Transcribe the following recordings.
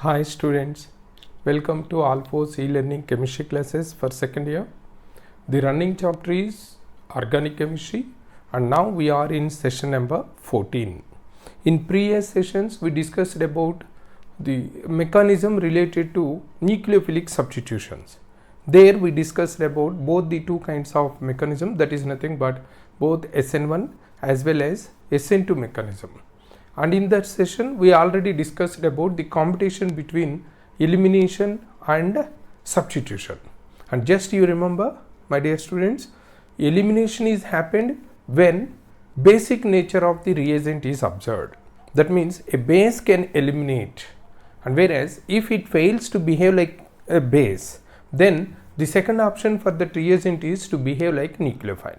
Hi students, welcome to All4 e-learning chemistry classes for second year. The running chapter is organic chemistry and now we are in session number 14. In previous sessions we discussed about the mechanism related to nucleophilic substitutions. There we discussed about both the two kinds of mechanism, that is nothing but both SN1 as well as SN2 mechanism. And in that session we already discussed about the competition between elimination and substitution. And just you remember, my dear students, elimination is happened when basic nature of the reagent is observed. That means a base can eliminate, and whereas if it fails to behave like a base, then the second option for that reagent is to behave like nucleophile.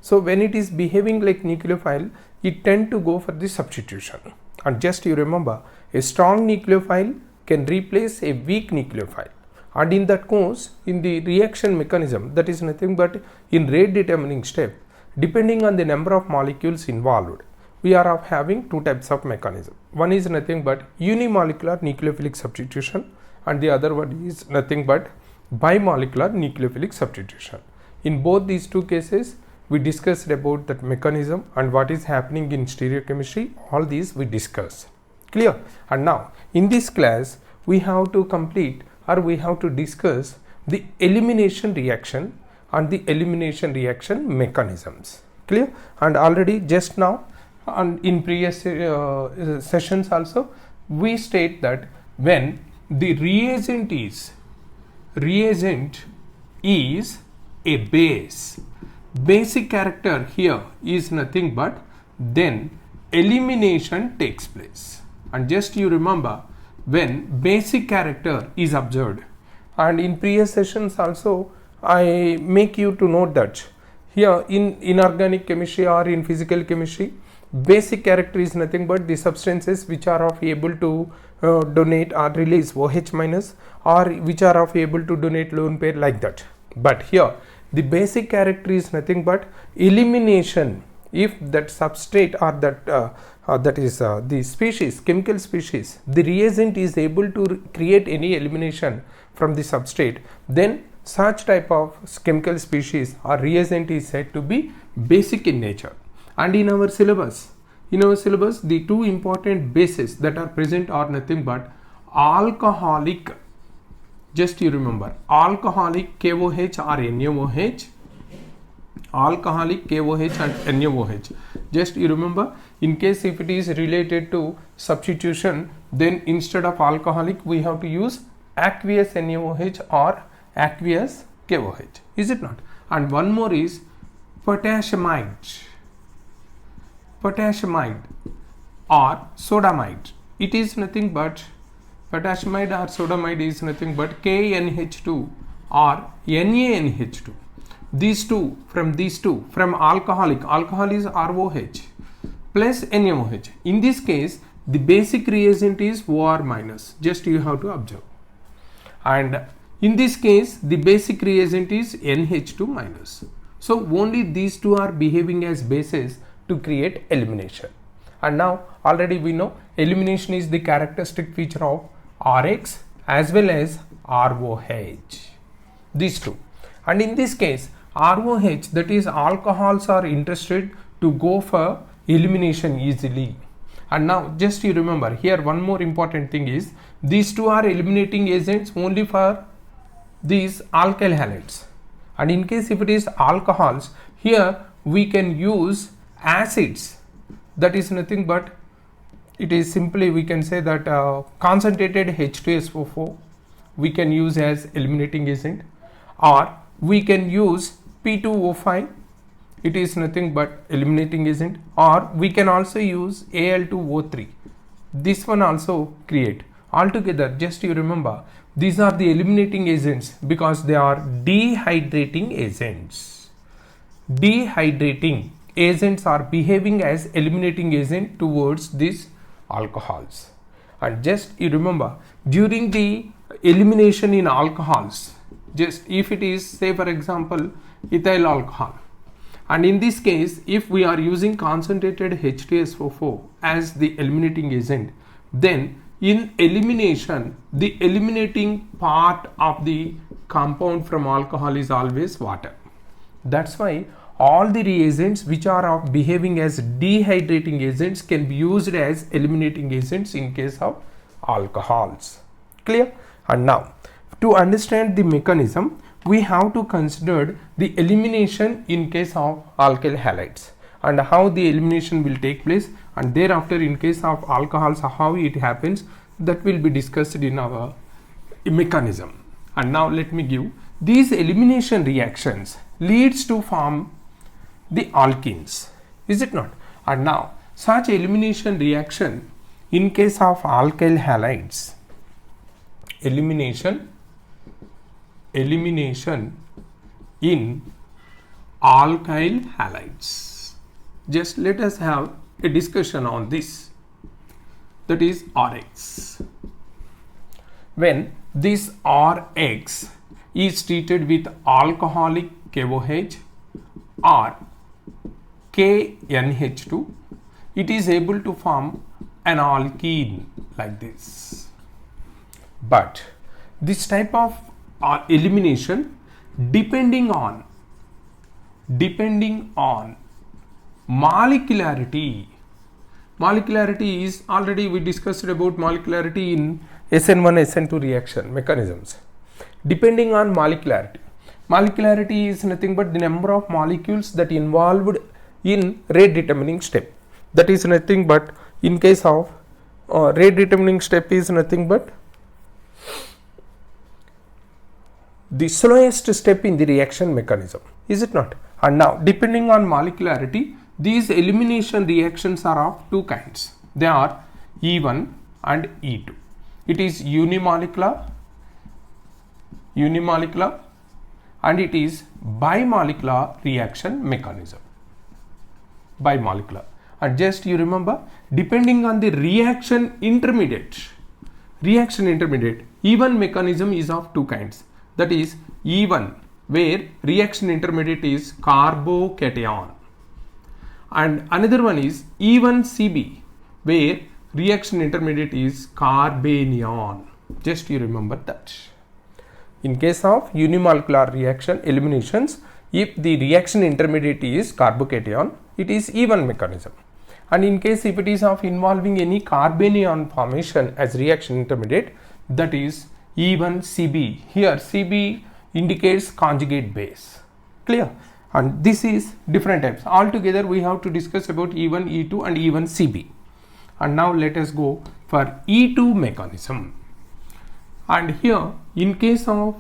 So when it is behaving like nucleophile, it tend to go for the substitution. And just you remember, a strong nucleophile can replace a weak nucleophile. And in that course, in the reaction mechanism, that is nothing but in rate determining step, depending on the number of molecules involved, we are having two types of mechanism. One is nothing but unimolecular nucleophilic substitution and the other one is nothing but bimolecular nucleophilic substitution. In both these two cases, we discussed about that mechanism and what is happening in stereochemistry. All these we discussed. Clear? And now in this class we have to complete or we have to discuss the elimination reaction and the elimination reaction mechanisms. Clear? And already just now and in previous sessions also we state that when the reagent is a base, basic character here is nothing but then elimination takes place. And just you remember, when basic character is observed, and in previous sessions also I make you to note that here in inorganic chemistry or in physical chemistry, basic character is nothing but the substances which are of able to donate or release OH minus, or which are of able to donate lone pair, like that. But here the basic character is nothing but elimination. If that substrate or that is the species, chemical species, the reagent is able to create any elimination from the substrate, then such type of chemical species or reagent is said to be basic in nature. And in our syllabus, the two important bases that are present are nothing but alcoholic. Just you remember, alcoholic KOH or NaOH, alcoholic KOH and NaOH. Just you remember, in case if it is related to substitution, then instead of alcoholic we have to use aqueous NaOH or aqueous KOH, is it not? And one more is potassamide or sodamide. It is nothing but potassamide or sodamide is nothing but KNH2 or NaNH2. These two, from alcoholic, alcohol is ROH plus NaOH. In this case, the basic reagent is OR minus. Just you have to observe. And in this case, the basic reagent is NH2 minus. So only these two are behaving as bases to create elimination. And now already we know elimination is the characteristic feature of RX as well as ROH, these two. And in this case, ROH, that is alcohols, are interested to go for elimination easily. And now just you remember, here one more important thing is these two are eliminating agents only for these alkyl halides. And in case if it is alcohols, here we can use acids, that is nothing but it is simply we can say that concentrated H2SO4 we can use as eliminating agent, or we can use P2O5, it is nothing but eliminating agent, or we can also use Al2O3, this one also create. Altogether, just you remember, these are the eliminating agents because they are dehydrating agents. Dehydrating agents are behaving as eliminating agent towards these alcohols. And just you remember, during the elimination in alcohols, just if it is, say for example, ethyl alcohol, and in this case if we are using concentrated H2SO4 as the eliminating agent, then in elimination, the eliminating part of the compound from alcohol is always water. That's why all the reagents which are of behaving as dehydrating agents can be used as eliminating agents in case of alcohols. Clear? And now, to understand the mechanism, we have to consider the elimination in case of alkyl halides and how the elimination will take place, and thereafter in case of alcohols how it happens, that will be discussed in our mechanism. And now let me give these elimination reactions leads to form the alkenes, is it not? And now such elimination reaction in case of alkyl halides, elimination in alkyl halides. Just let us have a discussion on this, that is Rx. When this Rx is treated with alcoholic KOH or KNH2, it is able to form an alkene like this. But this type of elimination depending on molecularity is already we discussed about molecularity in SN1 SN2 reaction mechanisms. Depending on molecularity is nothing but the number of molecules that involved in rate determining step. That is nothing but in case of rate determining step is nothing but the slowest step in the reaction mechanism, is it not? And now depending on molecularity, these elimination reactions are of two kinds. They are E1 and E2. It is unimolecular and it is bimolecular reaction mechanism. Bimolecular. And just you remember, depending on the reaction intermediate, E1 mechanism is of two kinds. That is E1 where reaction intermediate is carbocation, and another one is E1CB where reaction intermediate is carbanion. Just you remember that. In case of unimolecular reaction eliminations, if the reaction intermediate is carbocation, it is E1 mechanism. And in case if it is of involving any carbanion formation as reaction intermediate, that is E1CB. Here CB indicates conjugate base. Clear? And this is different types. Altogether we have to discuss about E1, E2 and E1CB. And now let us go for E2 mechanism. And here in case of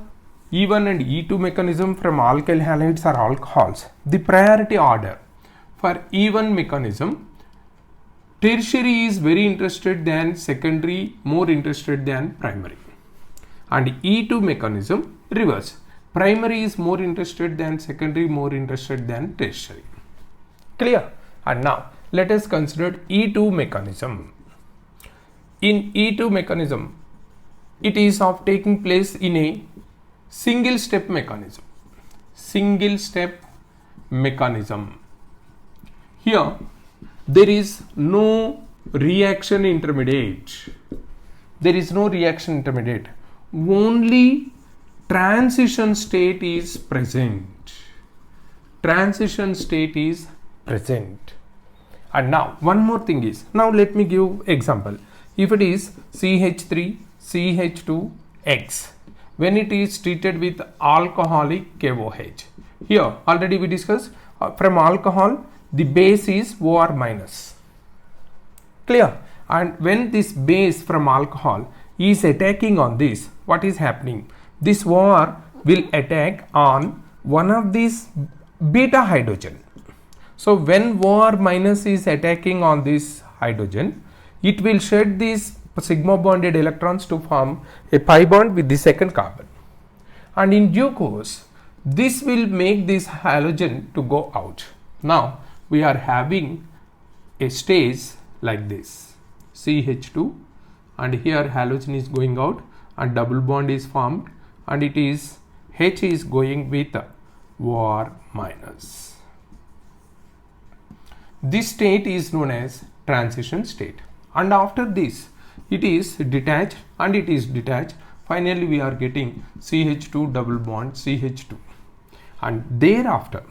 E1 and E2 mechanism from alkyl halides or alcohols, the priority order for E1 mechanism, tertiary is very interested than secondary, more interested than primary. And E2 mechanism reverse. Primary is more interested than secondary, more interested than tertiary. Clear? And now let us consider E2 mechanism. In E2 mechanism, it is of taking place in a single step mechanism. Here there is no reaction intermediate. Only transition state is present. And now one more thing is, now let me give example. If it is CH3 CH2X, when it is treated with alcoholic KOH, here already we discussed from alcohol the base is OR minus. Clear? And when this base from alcohol is attacking on this, what is happening? This OR will attack on one of these beta hydrogen. So when OR minus is attacking on this hydrogen, it will shed these sigma bonded electrons to form a pi bond with the second carbon. And in due course, this will make this halogen to go out. Now we are having a stage like this, CH2, and here halogen is going out and double bond is formed, and it is H is going with OR minus. This state is known as transition state. And after this, it is detached and it is detached. Finally we are getting CH2 double bond CH2, and thereafter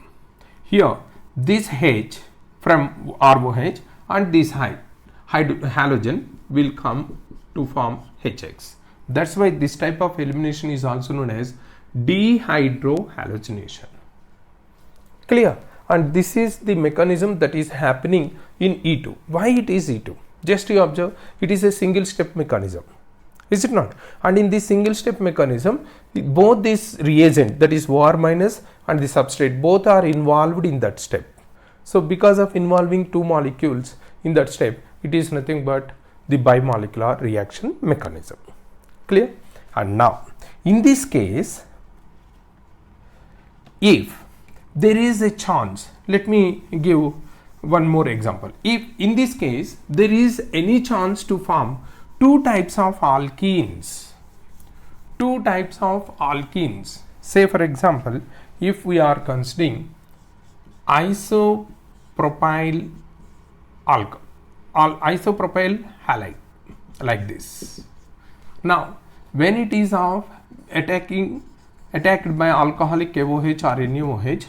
here this H from ROH and this halogen will come to form HX. That's why this type of elimination is also known as dehydrohalogenation. Clear? And this is the mechanism that is happening in E2. Why it is E2? Just you observe, it is a single step mechanism, is it not? And in this single step mechanism, both this reagent, that is OR minus and the substrate, both are involved in that step. So because of involving two molecules in that step, it is nothing but the bimolecular reaction mechanism. Clear? And now in this case, if there is a chance, let me give one more example. If in this case there is any chance to form two types of alkenes, say for example, if we are considering isopropyl halide like this. Now when it is attacked by alcoholic KOH or NaOH,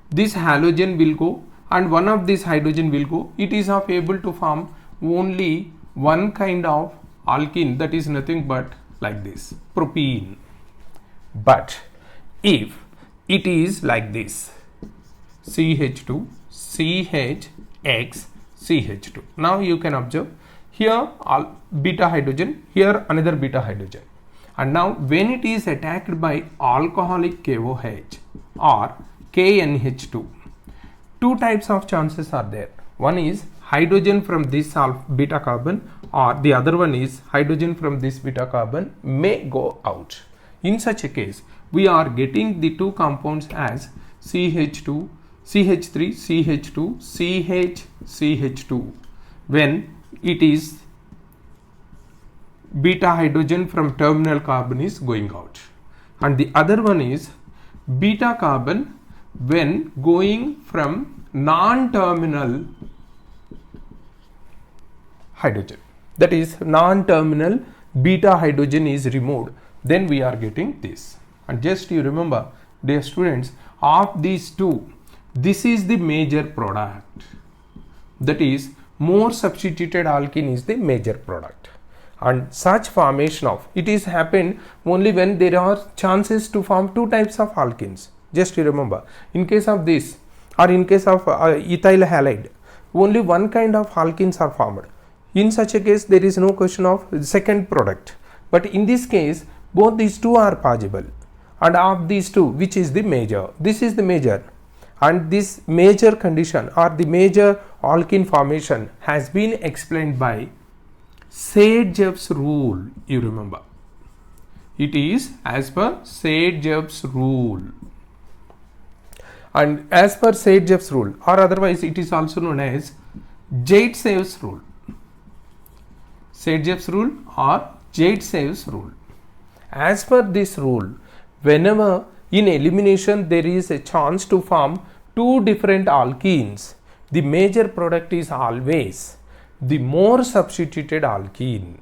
this halogen will go and one of this hydrogen will go. It is able to form only one kind of alkene, that is nothing but like this, propene. But if it is like this, CH2 CHX CH2, now you can observe here beta hydrogen, here another beta hydrogen, and now when it is attacked by alcoholic KOH or KNH2, two types of chances are there. One is hydrogen from this beta carbon, or the other one is hydrogen from this beta carbon may go out. In such a case, we are getting the two compounds as CH2, CH3, CH2, CH, CH2 when it is beta hydrogen from terminal carbon is going out, and the other one is beta carbon when going from non-terminal hydrogen, that is non-terminal beta hydrogen is removed, then we are getting this. And just you remember, dear students, of these two, this is the major product, that is more substituted alkene is the major product. And such formation of it is happened only when there are chances to form two types of alkenes. Just you remember, in case of this or in case of ethyl halide, only one kind of alkenes are formed. In such a case, there is no question of second product. But in this case, both these two are possible, and of these two, which is the major? This is the major, and this major condition or the major alkene formation has been explained by Saint-Jeff's rule. You remember, it is as per Saint-Jeff's rule, and as per Saint-Jeff's rule, or otherwise it is also known as Zaitsev rule. Saint-Jeff's rule or Zaitsev rule. As per this rule, whenever in elimination there is a chance to form two different alkenes, the major product is always the more substituted alkene.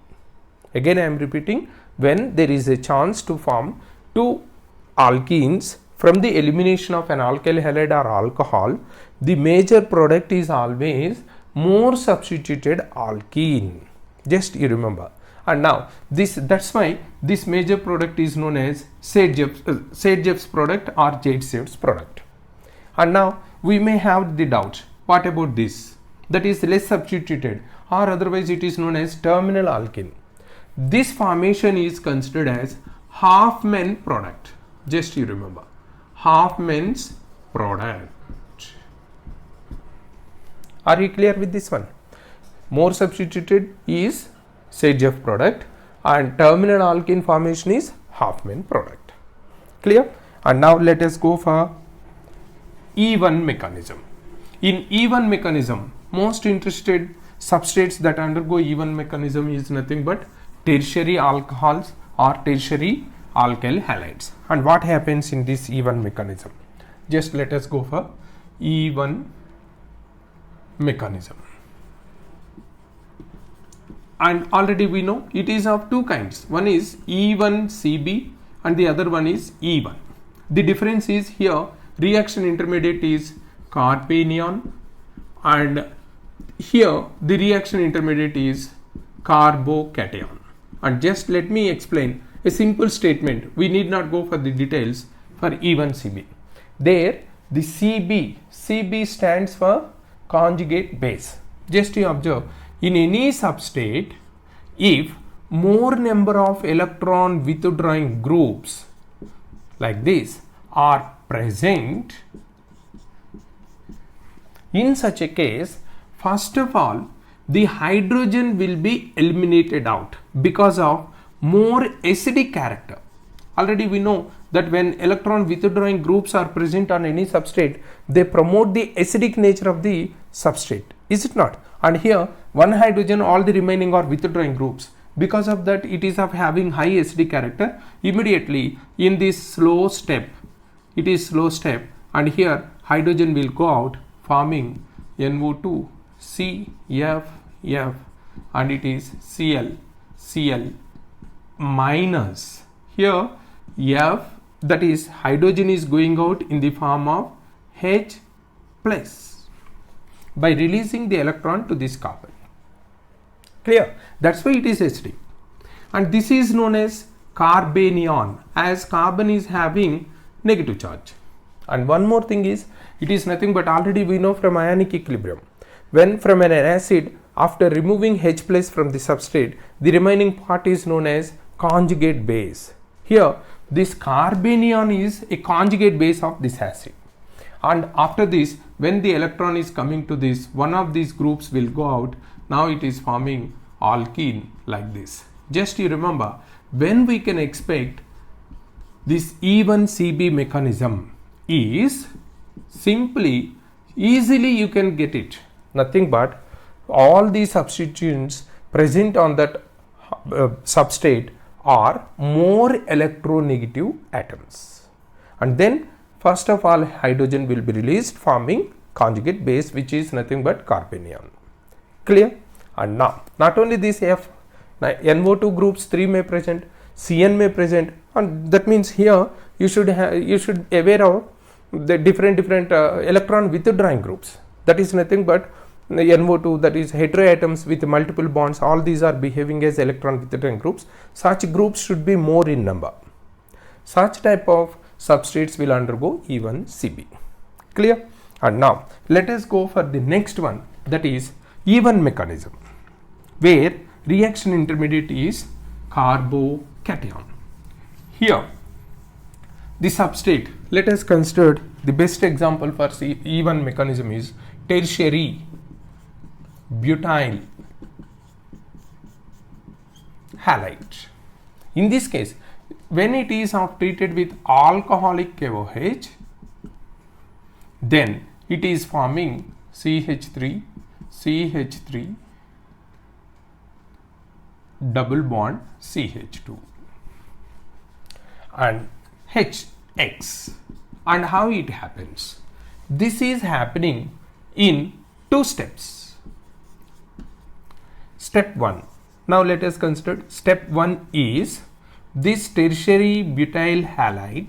Again I am repeating, when there is a chance to form two alkenes from the elimination of an alkyl halide or alcohol, the major product is always more substituted alkene. Just you remember. And now that's why this major product is known as Saint-Jeff's product or Zaitsev's product. And now we may have the doubt, what about this? That is less substituted, or otherwise it is known as terminal alkene. This formation is considered as Hoffman product. Just you remember, Hoffman's product. Are you clear with this one? More substituted is Saint-Jeff product and terminal alkene formation is Hoffman product. Clear? And now let us go for E1 mechanism. In E1 mechanism, most interested substrates that undergo E1 mechanism is nothing but tertiary alcohols or tertiary alkyl halides. And what happens in this E1 mechanism? Just let us go for E1 mechanism. and already we know it is of two kinds. One is E1CB and the other one is E1. The difference is here reaction intermediate is carbanion and here the reaction intermediate is carbocation. And just let me explain a simple statement. We need not go for the details for E1CB. There the CB stands for conjugate base. Just you observe, in any substrate, if more number of electron withdrawing groups like this are present, in such a case, first of all, the hydrogen will be eliminated out because of more acidic character. Already we know that when electron withdrawing groups are present on any substrate, they promote the acidic nature of the substrate, is it not? And here one hydrogen, all the remaining are withdrawing groups. Because of that, it is of having high acidic character. Immediately in this slow step, it is slow step, and here hydrogen will go out forming NO2, CF, and it is Cl minus. Here F, that is hydrogen, is going out in the form of H plus by releasing the electron to this carbon. Clear? That's why it is acidic. And this is known as carbanion, as carbon is having negative charge. And one more thing is, it is nothing but already we know from ionic equilibrium. When from an acid, after removing H plus from the substrate, the remaining part is known as conjugate base. Here this carbanion is a conjugate base of this acid. And after this, when the electron is coming to this, one of these groups will go out. Now it is forming alkene like this. Just you remember, when we can expect this E1CB mechanism is simply, easily you can get it. Nothing but all the substituents present on that substrate are more electronegative atoms. And then first of all, hydrogen will be released forming conjugate base, which is nothing but carbanion. Clear? And now not only this F, NO2 groups 3 may present, Cn may present, and that means here you should aware of the different electron withdrawing groups. That is nothing but NO2, that is heteroatoms with multiple bonds. All these are behaving as electron withdrawing groups. Such groups should be more in number. Such type of substrates will undergo E1CB. Clear? And now let us go for the next one, that is E1 mechanism, where reaction intermediate is carbocation. Here the substrate, let us consider the best example for E1 mechanism is tertiary butyl halide. In this case, when it is treated with alcoholic KOH, then it is forming CH3 double bond CH2 and HX. And how it happens? This is happening in 2 steps. Step 1. Now let us consider step 1 is this tertiary butyl halide,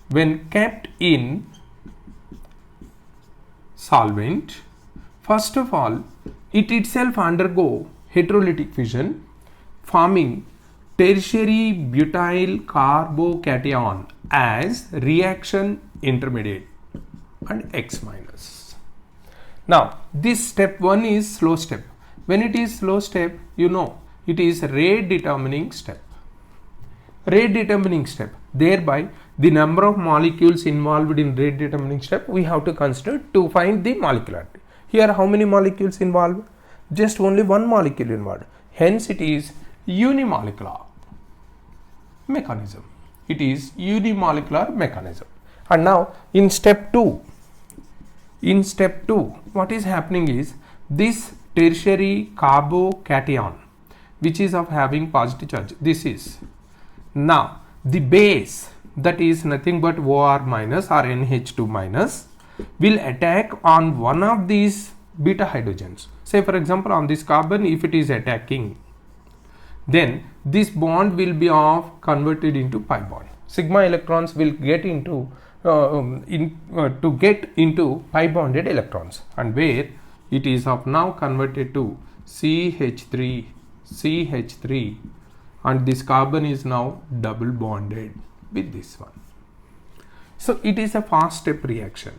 when kept in solvent, first of all it itself undergo heterolytic fission forming tertiary butyl carbocation as reaction intermediate and X minus. Now this step 1 is slow step. When it is slow step, you know it is rate determining step. Rate determining step, thereby the number of molecules involved in rate determining step we have to consider to find the molecularity. Here how many molecules involved? Just only one molecule involved. Hence it is unimolecular mechanism. It is unimolecular mechanism. And now in step 2, what is happening is this tertiary carbocation, which is of having positive charge, this is now the base, that is nothing but OR minus or NH2 minus, will attack on one of these beta hydrogens. Say for example, on this carbon, if it is attacking, then this bond will be converted into pi bond. Sigma electrons will get into to get into pi bonded electrons, and where it is now converted to CH3, and this carbon is now double bonded with this one. So it is a fast step reaction.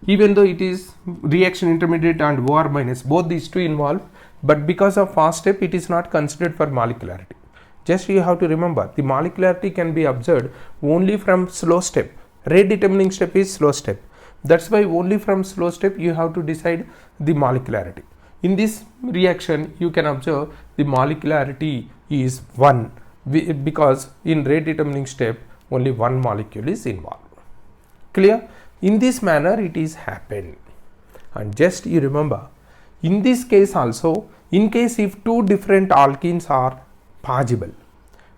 Even though it is reaction intermediate and OR minus, both these two involved, but because of fast step, it is not considered for molecularity. Just you have to remember, the molecularity can be observed only from slow step. Rate determining step is slow step. That's why only from slow step you have to decide the molecularity. In this reaction, you can observe the molecularity is 1 because in rate determining step, only one molecule is involved. Clear? In this manner it is happened. And just you remember, in this case also, in case if two different alkenes are possible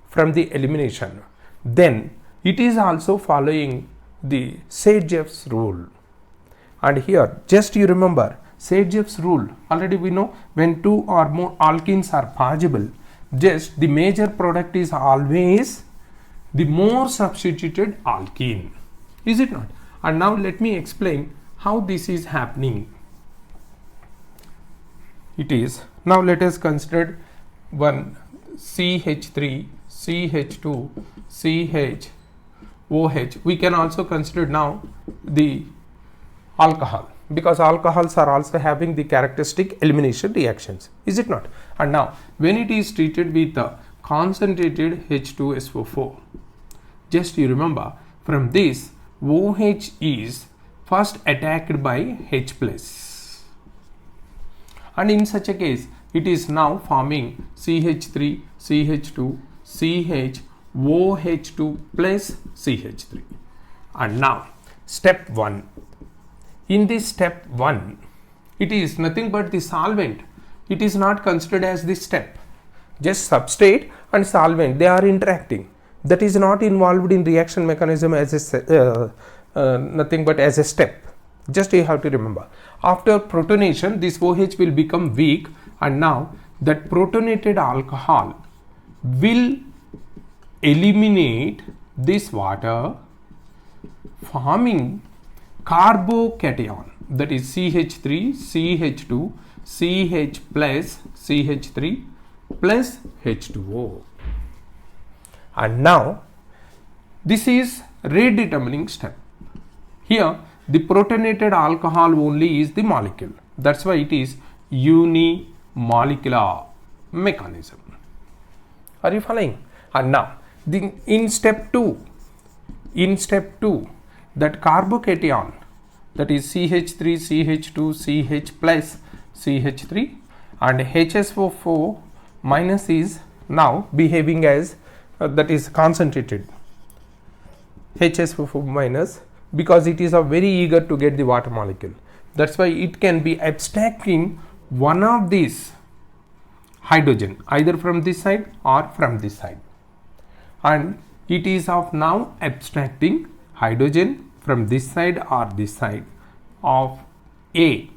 from the elimination, then it is also following the Sage-Jeffs rule. And here just you remember, Sage-Jeffs rule, already we know when two or more alkenes are possible, just the major product is always the more substituted alkene. Is it not? And now let me explain how this is happening. It is, now let us consider one CH3, CH2, CH, OH. We can also consider now the alcohol, because alcohols are also having the characteristic elimination reactions. Is it not? And now when it is treated with the concentrated H2SO4, just you remember, from this OH is first attacked by H plus, and in such a case it is now forming CH3, CH2, CH, OH2 plus CH3. And now step 1. In this step 1, it is nothing but the solvent. It is not considered as this step. Just substrate and solvent, they are interacting. That is not involved in reaction mechanism as a nothing but as a step. Just you have to remember. After protonation, this OH will become weak, and now that protonated alcohol will eliminate this water, forming carbocation, that is CH3, CH2, CH plus CH3 plus H2O. And now this is rate determining step. Here the protonated alcohol only is the molecule. That's why it is unimolecular mechanism. Are you following? And now in step 2, that carbocation, that is CH3, CH2, CH plus CH3, and HSO4 minus is now behaving as that is concentrated HSO4 minus, because it is very eager to get the water molecule. That's why it can be abstracting one of these hydrogen either from this side or from this side, and it is now abstracting hydrogen from this side or this side of A.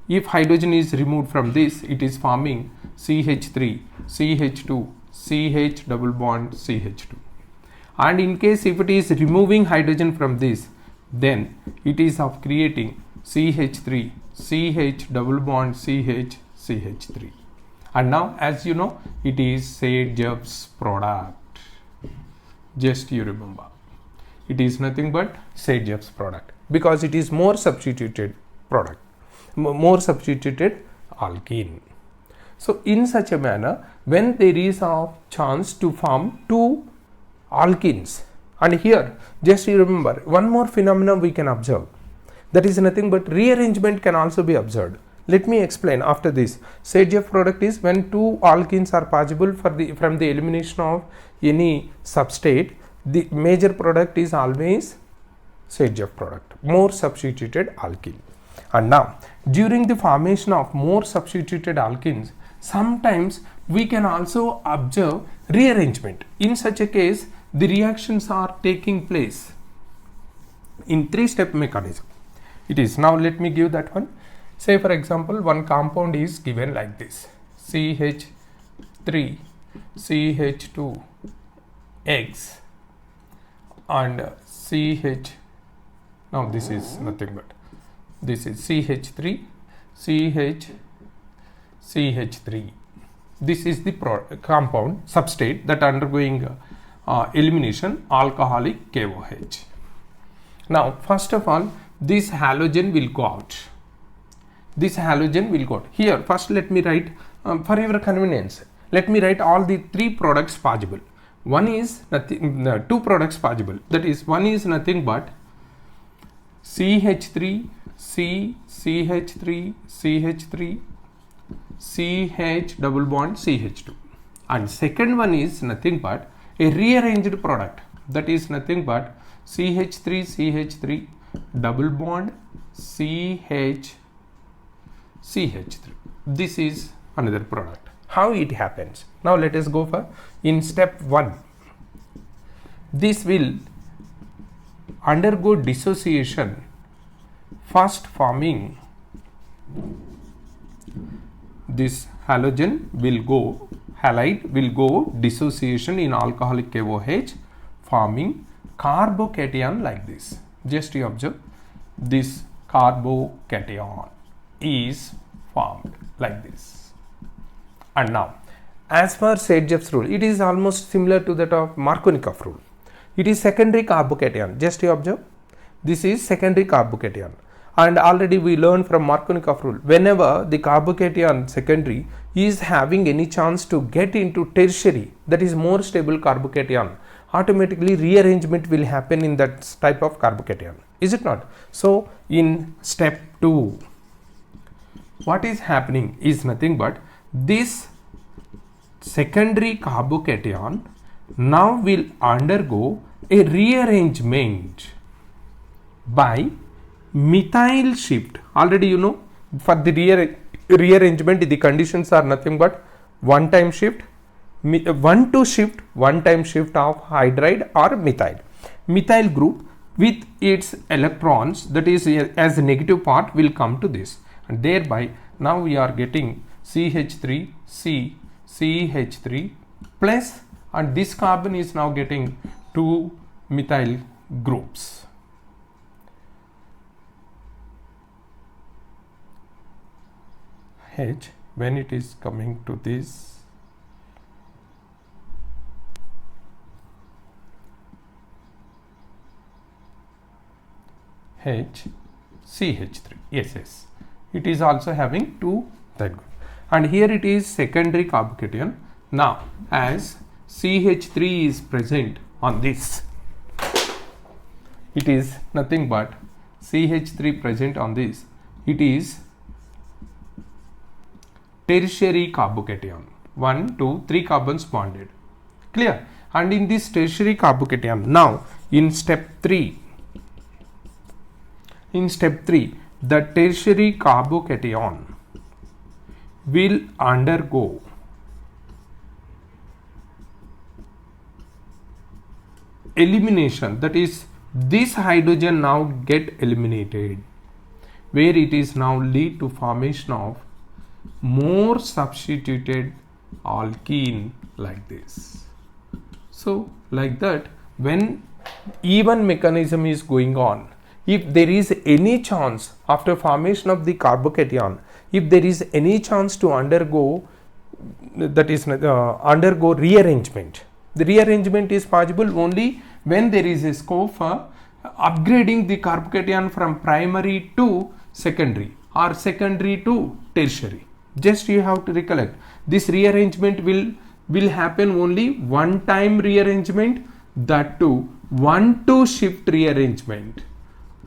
If hydrogen is removed from this, it is forming CH3, CH2, CH double bond CH2. And in case if it is removing hydrogen from this, then it is creating CH3, CH double bond CH, CH3. And now as you know, it is Sage-Jeffs product. Just you remember, it is nothing but Sage-Jeffs product, because it is more substituted product, more substituted alkene. So in such a manner, when there is a chance to form two alkenes, and here just you remember one more phenomenon we can observe, that is nothing but rearrangement can also be observed. Let me explain after this. Sage-Jeffs product is when two alkenes are possible from the elimination of any substrate, the major product is always Sage-Jeffs product, more substituted alkene. And now during the formation of more substituted alkenes, sometimes we can also observe rearrangement. In such a case, the reactions are taking place in 3-step mechanism. It is, now let me give that one. Say for example, one compound is given like this: CH3, CH2X and CH. Now this is nothing but this is CH3, CH3. This is the compound substrate that undergoing elimination, alcoholic KOH. Now first of all, this halogen will go out. This halogen will go out. Here first let me write for your convenience, let me write all the three products possible. One is nothing, two products possible, that is one is nothing but CH3, CH3, CH3, CH double bond CH2, and second one is nothing but a rearranged product, that is nothing but CH3, CH3 double bond CH, CH3. This is another product. How it happens? Now let us go for in step 1. This will undergo dissociation, first forming this halogen will go, halide will go dissociation in alcoholic KOH, forming carbocation like this. Just you observe, this carbocation is formed like this. And now, as per Sergev's rule, it is almost similar to that of Markovnikov rule. It is secondary carbocation. Just you observe, this is secondary carbocation. And already we learned from Markovnikov rule, whenever the carbocation secondary is having any chance to get into tertiary, that is more stable carbocation, automatically rearrangement will happen in that type of carbocation. Is it not? So in step 2, what is happening is nothing but this secondary carbocation now will undergo a rearrangement by methyl shift. Already you know, for the rearrangement the conditions are nothing but one time shift, one time shift of hydride or methyl group with its electrons, that is as the negative part will come to this, and thereby now we are getting CH3, CH3 plus, and this carbon is now getting two methyl groups. H, when it is coming to this, H, CH3, yes, it is also having two that group, and here it is secondary carbocation. Now as CH3 is present on this, it is nothing but CH3 present on this, it is tertiary carbocation. 1, 2, 3 carbons bonded. Clear? And in this tertiary carbocation, now in step 3, the tertiary carbocation will undergo elimination, that is this hydrogen now get eliminated, where it is now lead to formation of more substituted alkene like this. So like that, when even mechanism is going on, if there is any chance after formation of the carbocation, if there is any chance to undergo, that is undergo rearrangement, the rearrangement is possible only when there is a scope for upgrading the carbocation from primary to secondary or secondary to tertiary. Just you have to recollect, this rearrangement will happen only one time rearrangement, that too 1-2 shift rearrangement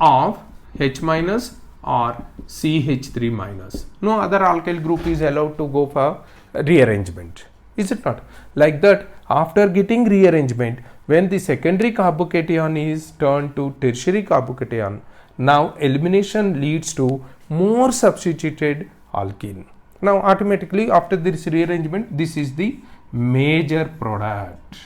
of H minus or CH3 minus. No other alkyl group is allowed to go for rearrangement. Is it not? Like that, after getting rearrangement, when the secondary carbocation is turned to tertiary carbocation, now elimination leads to more substituted alkene. Now automatically after this rearrangement, this is the major product.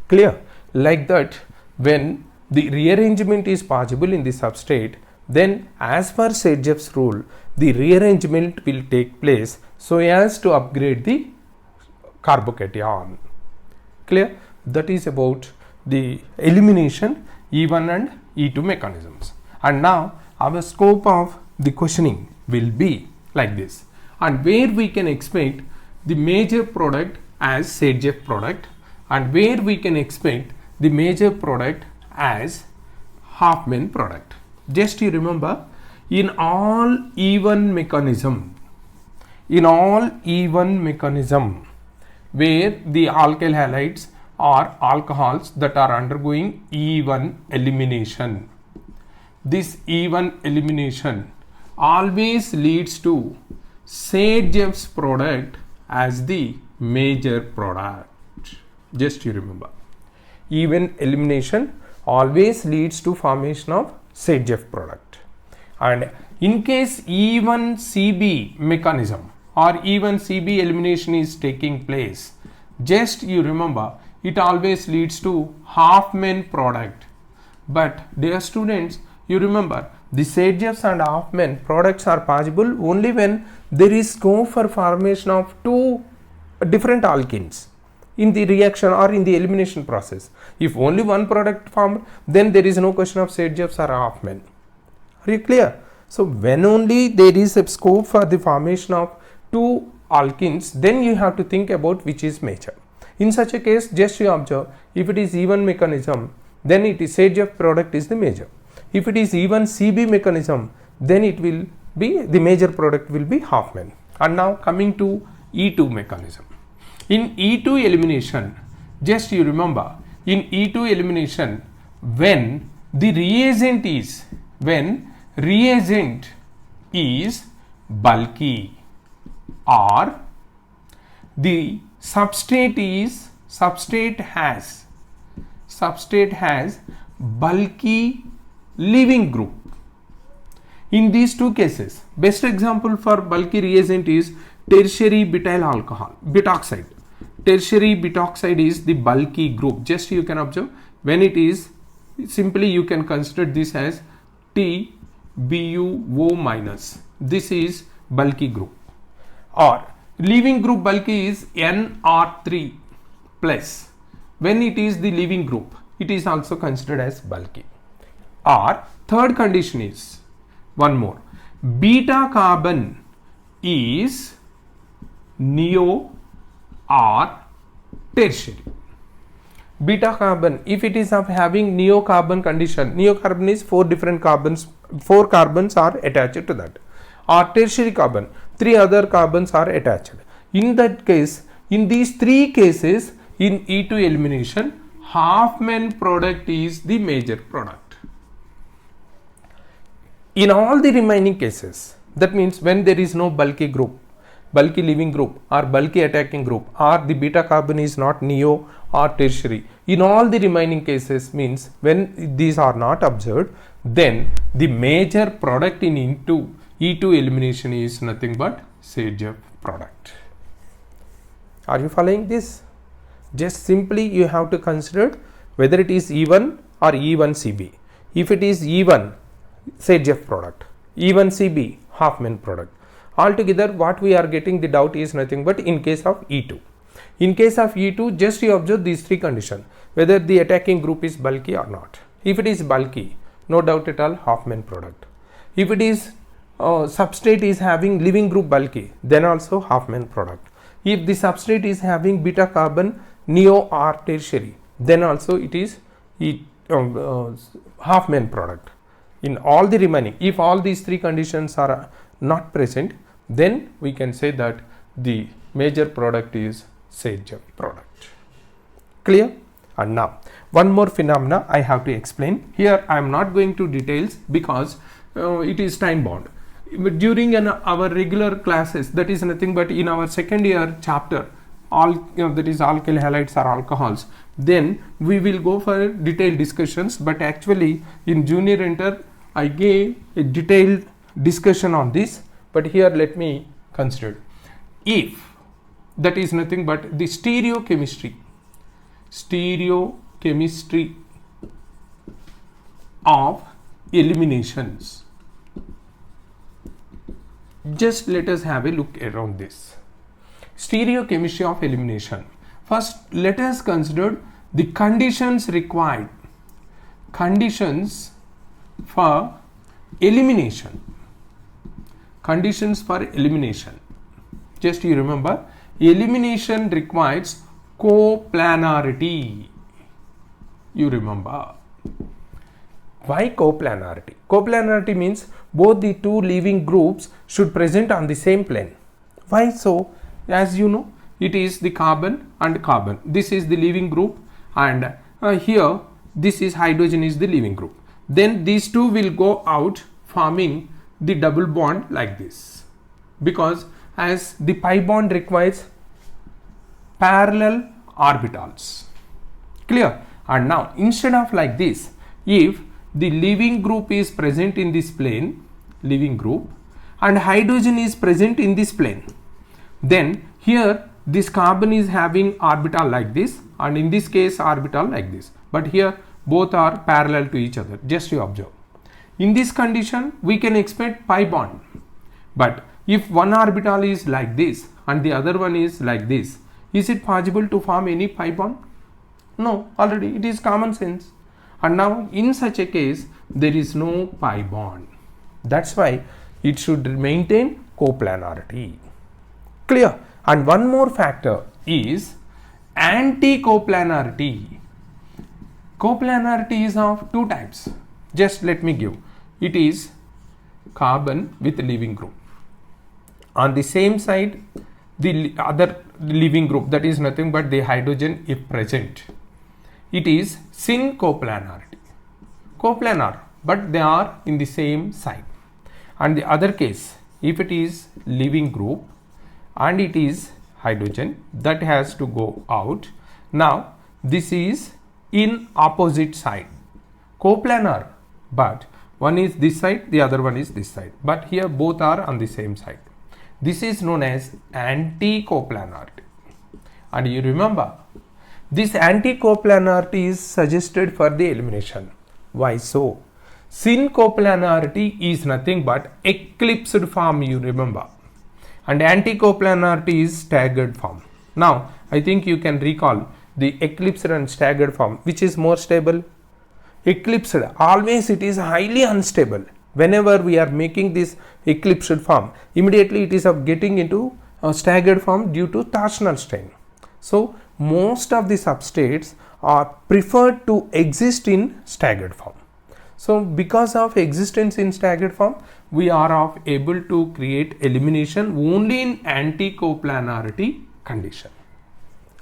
Clear? Like that, when the rearrangement is possible in the substrate, then as per Sergev's rule, the rearrangement will take place so as to upgrade the carbocation. Clear? That is about the elimination E1 and E2 mechanisms. And now our scope of the questioning will be like this, and where we can expect the major product as Sergev product, and where we can expect the major product as Hoffman product. Just you remember, in all E1 mechanism, where the alkyl halides or alcohols that are undergoing E1 elimination, this E1 elimination always leads to Sergev's product as the major product. Just you remember, E1 elimination always leads to formation of Sergev product. And in case E1 CB mechanism or E1 CB elimination is taking place, just you remember, it always leads to Hoffman product. But dear students, you remember, the Sergev's and Hoffman products are possible only when there is scope for formation of two different alkenes in the reaction or in the elimination process. If only one product formed, then there is no question of Sergev's or Hoffman. Are you clear? So when only there is a scope for the formation of two alkenes, then you have to think about which is major. In such a case, just you observe, if it is E1 mechanism, then it is Sergev product is the major. If it is E1 CB mechanism, then it will be the major product will be Hoffman. And now coming to E2 mechanism. In E2 elimination, just you remember, in E2 elimination, when the reagent is bulky or the substrate has bulky leaving group. In these two cases, best example for bulky reagent is tertiary butyl alcohol, butoxide. Tertiary butoxide is the bulky group. Just you can observe, when it is, simply you can consider this as TBuO minus. This is bulky group. Or leaving group bulky is NR3 plus. When it is the leaving group, it is also considered as bulky. Or third condition is one more, beta carbon is neo or tertiary. Beta carbon, if it is of having neo carbon condition, neo carbon is 4 different carbons, 4 carbons are attached to that, or tertiary carbon, 3 other carbons are attached. In that case, in these 3 cases, in E2 elimination, Hoffman product is the major product. In all the remaining cases, that means when there is no bulky group, bulky leaving group or bulky attacking group, or the beta carbon is not neo or tertiary, in all the remaining cases means when these are not observed, then the major product in E2 elimination is nothing but Sergev product. Are you following this? Just simply you have to consider whether it is E1 or E1 CB. If it is E1, Sergev product, E1 CB, Hoffman product. Altogether what we are getting the doubt is nothing but in case of E2. In case of E2, just you observe these 3 conditions, whether the attacking group is bulky or not. If it is bulky, no doubt at all, Hoffman product. If it is substrate is having leaving group bulky, then also Hoffman product. If the substrate is having beta carbon neo or tertiary, then also it is Hoffman product. In all the remaining, if all these 3 conditions are not present, then we can say that the major product is Sergev product. Clear? And now one more phenomena I have to explain. Here I am not going to details because it is time bound. During our regular classes, that is nothing but in our second year chapter, all that is alkyl halides or alcohols, then we will go for detailed discussions. But actually in junior enter I gave a detailed discussion on this, but here let me consider. If that is nothing but the stereochemistry of eliminations Just let us have a look around this. Stereochemistry of elimination. First, let us consider the conditions required. Conditions for elimination. Conditions for elimination. Just you remember, elimination requires coplanarity. You remember. Why coplanarity? Coplanarity means both the two leaving groups should present on the same plane. Why so? As you know, it is the carbon and carbon. This is the leaving group, and here this is hydrogen is the leaving group. Then these two will go out forming the double bond like this, because as the pi bond requires parallel orbitals. Clear? And now instead of like this, if the leaving group is present in this plane, leaving group, and hydrogen is present in this plane, then here this carbon is having orbital like this, and in this case orbital like this, but here both are parallel to each other. Just you observe. In this condition we can expect pi bond, but if one orbital is like this and the other one is like this, is it possible to form any pi bond? No, already it is common sense. And now in such a case there is no pi bond. That's why it should maintain coplanarity. Clear? And one more factor is anti-coplanarity. Coplanarity is of two types. Just let me give. It is carbon with leaving group. On the same side, the other leaving group, that is nothing but the hydrogen if present. It is syn coplanarity. Coplanar, but they are in the same side. And the other case, if it is leaving group and it is hydrogen, that has to go out. Now this is in opposite side. Coplanar, but one is this side, the other one is this side, but here both are on the same side. This is known as anti-coplanarity. And you remember, this anti-coplanarity is suggested for the elimination. Why so? Syn coplanarity is nothing but eclipsed form, you remember, and anti-coplanarity is staggered form. Now I think you can recall the eclipsed and staggered form. Which is more stable? Eclipsed, always it is highly unstable. Whenever we are making this eclipsed form, immediately it is of getting into a staggered form due to torsional strain. So most of the substrates are preferred to exist in staggered form. So because of existence in staggered form, we are able to create elimination only in anti-coplanarity condition.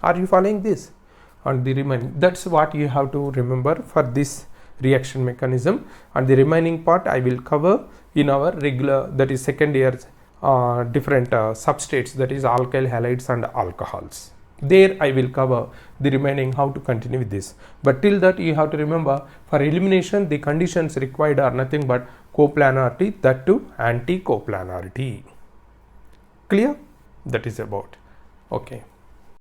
Are you following this? And the remaining, that's what you have to remember for this reaction mechanism, and the remaining part I will cover in our regular, that is second year's different substrates, that is alkyl halides and alcohols. There I will cover the remaining how to continue with this. But till that you have to remember, for elimination the conditions required are nothing but coplanarity, that too anti-coplanarity. Clear? That is about. Okay.